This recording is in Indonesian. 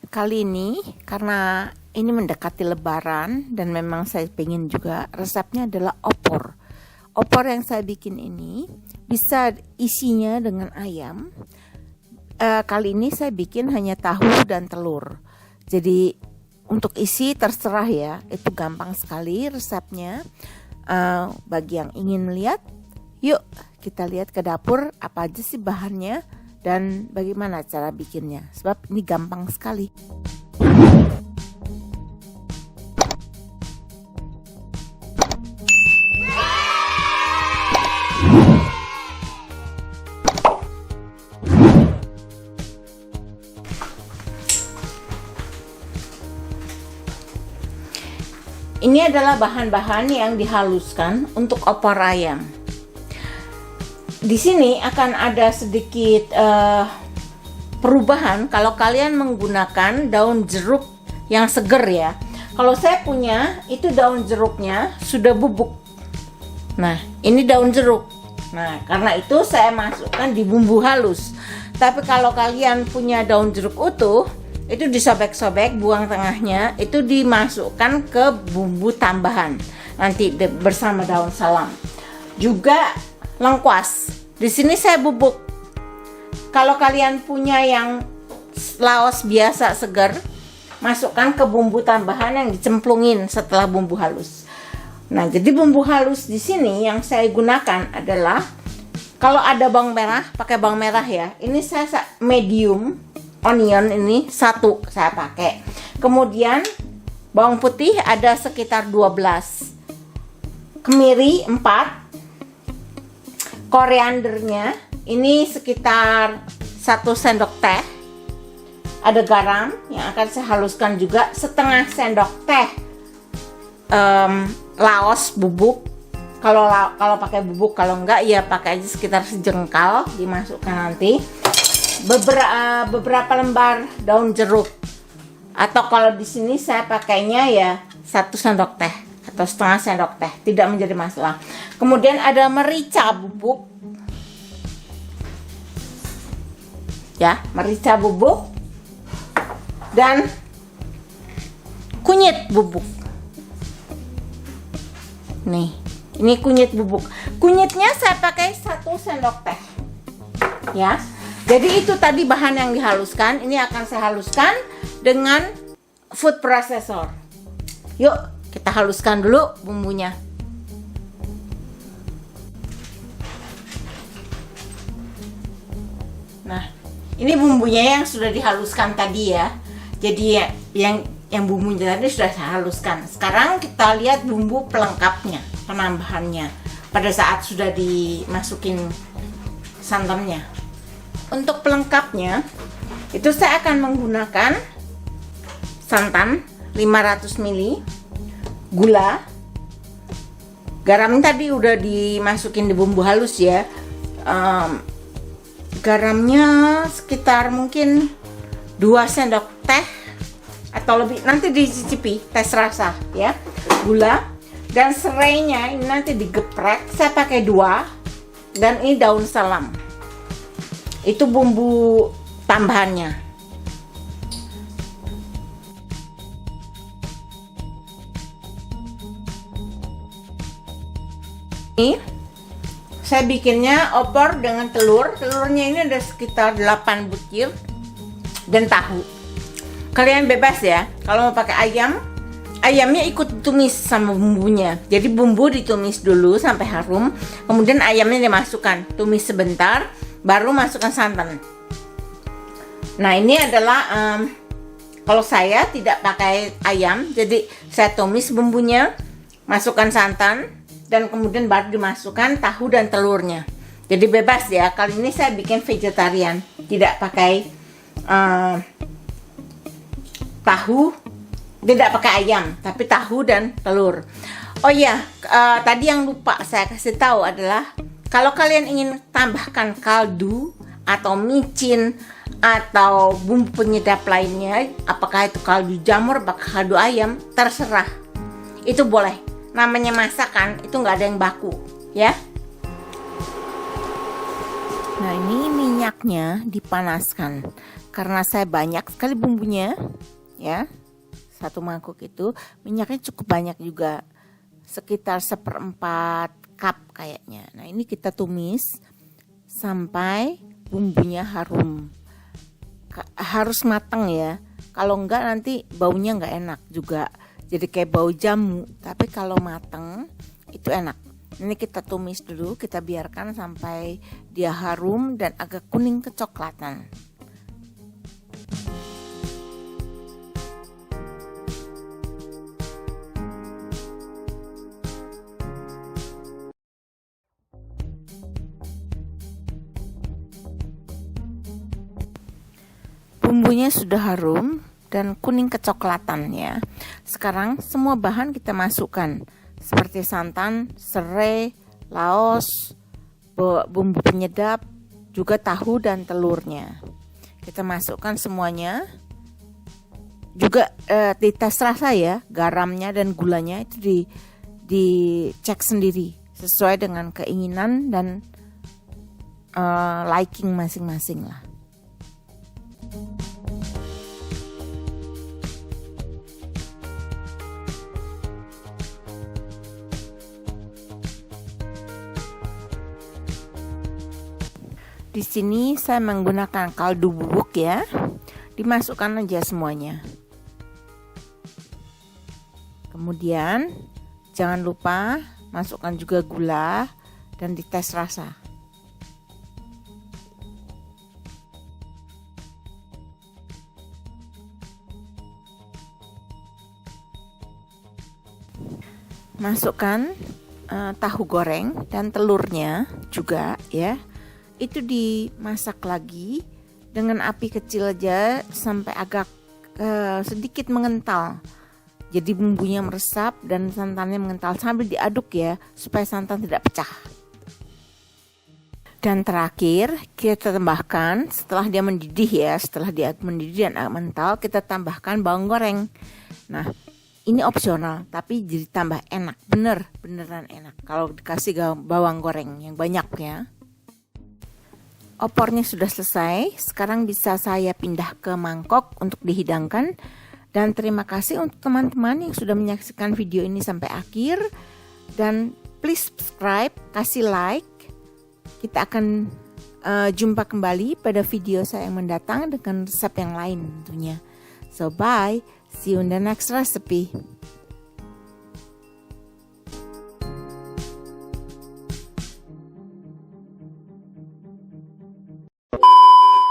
Kali ini karena ini mendekati Lebaran dan memang saya pengen juga, resepnya adalah opor. Opor yang saya bikin ini bisa isinya dengan ayam. Kali ini saya bikin hanya tahu dan telur. Jadi untuk isi terserah ya, itu gampang sekali resepnya. Bagi yang ingin melihat, yuk kita lihat ke dapur apa aja sih bahannya dan bagaimana cara bikinnya. Sebab ini gampang sekali. Ini adalah bahan-bahan yang dihaluskan untuk opor ayam. Di sini akan ada sedikit perubahan kalau kalian menggunakan daun jeruk yang seger ya. Kalau saya punya itu daun jeruknya sudah bubuk. Nah, ini daun jeruk. Nah, karena itu saya masukkan di bumbu halus. Tapi kalau kalian punya daun jeruk utuh, itu disobek-sobek, buang tengahnya, itu dimasukkan ke bumbu tambahan nanti bersama daun salam. Juga lengkuas. Di sini saya bubuk. Kalau kalian punya yang laos biasa segar, masukkan ke bumbu tambahan yang dicemplungin setelah bumbu halus. Nah, jadi bumbu halus di sini yang saya gunakan adalah, kalau ada bawang merah, pakai bawang merah ya. Ini saya medium onion, ini satu saya pakai. Kemudian bawang putih ada sekitar 12, kemiri 4, koriandernya ini sekitar 1 sendok teh, ada garam yang akan saya haluskan juga setengah sendok teh laos bubuk. Kalau pakai bubuk, kalau enggak ya pakai aja sekitar sejengkal, dimasukkan nanti. Beberapa lembar daun jeruk, atau kalau di sini saya pakainya ya 1 sendok teh atau setengah sendok teh, tidak menjadi masalah. Kemudian ada merica bubuk ya, merica bubuk dan kunyit bubuk. Nih, ini kunyit bubuk. Kunyitnya saya pakai 1 sendok teh ya. Jadi itu tadi bahan yang dihaluskan. Ini akan saya haluskan dengan food processor. Yuk kita haluskan dulu bumbunya. Nah, ini bumbunya yang sudah dihaluskan tadi ya. Jadi yang bumbunya tadi sudah saya haluskan. Sekarang kita lihat bumbu pelengkapnya, penambahannya pada saat sudah dimasukin santannya. Untuk pelengkapnya itu saya akan menggunakan santan 500 ml, gula, garam tadi udah dimasukin di bumbu halus ya. Garamnya sekitar mungkin 2 sendok teh atau lebih, nanti dicicipi tes rasa ya. Gula dan serainya ini nanti digeprek, saya pakai 2, dan ini daun salam. Itu bumbu tambahannya. Ini saya bikinnya opor dengan telur. Telurnya ini ada sekitar 8 butir dan tahu. Kalian bebas ya. Kalau mau pakai ayam, ayamnya ikut tumis sama bumbunya. Jadi bumbu ditumis dulu sampai harum, kemudian ayamnya dimasukkan, tumis sebentar, baru masukkan santan. Nah, ini adalah kalau saya tidak pakai ayam, jadi saya tumis bumbunya, masukkan santan, dan kemudian baru dimasukkan tahu dan telurnya. Jadi bebas ya. Kali ini saya bikin vegetarian, tidak pakai tahu, tidak pakai ayam, tapi tahu dan telur. Oh iya, tadi yang lupa saya kasih tahu adalah, kalau kalian ingin tambahkan kaldu atau micin atau bumbu penyedap lainnya, apakah itu kaldu jamur, apakah kaldu ayam, terserah. Itu boleh. Namanya masakan, itu nggak ada yang baku, ya. Nah, ini minyaknya dipanaskan karena saya banyak sekali bumbunya ya. Satu mangkuk itu minyaknya cukup banyak juga, sekitar 1/4 cup kayaknya. Nah, ini kita tumis sampai bumbunya harum. Harus matang ya. Kalau enggak nanti baunya enggak enak juga. Jadi kayak bau jamu. Tapi kalau matang itu enak. Ini kita tumis dulu, kita biarkan sampai dia harum dan agak kuning kecoklatan. Bumbunya sudah harum dan kuning kecoklatan ya. Sekarang semua bahan kita masukkan, seperti santan, serai, laos, bumbu penyedap, juga tahu dan telurnya. Kita masukkan semuanya. Juga dites rasa ya, garamnya dan gulanya itu dicek sendiri sesuai dengan keinginan dan liking masing-masing lah. Di sini saya menggunakan kaldu bubuk ya. Dimasukkan aja semuanya. Kemudian jangan lupa masukkan juga gula dan dites rasa. Masukkan tahu goreng dan telurnya juga ya. Itu dimasak lagi dengan api kecil aja sampai agak sedikit mengental. Jadi bumbunya meresap dan santannya mengental sambil diaduk ya, supaya santan tidak pecah. Dan terakhir kita tambahkan setelah dia mendidih ya, setelah dia mendidih dan mengental, kita tambahkan bawang goreng. Nah, ini opsional tapi jadi tambah enak, beneran enak kalau dikasih bawang goreng yang banyak ya. Opornya sudah selesai, sekarang bisa saya pindah ke mangkok untuk dihidangkan. Dan terima kasih untuk teman-teman yang sudah menyaksikan video ini sampai akhir. Dan please subscribe, kasih like. Kita akan jumpa kembali pada video saya yang mendatang dengan resep yang lain tentunya. So bye, see you in the next recipe.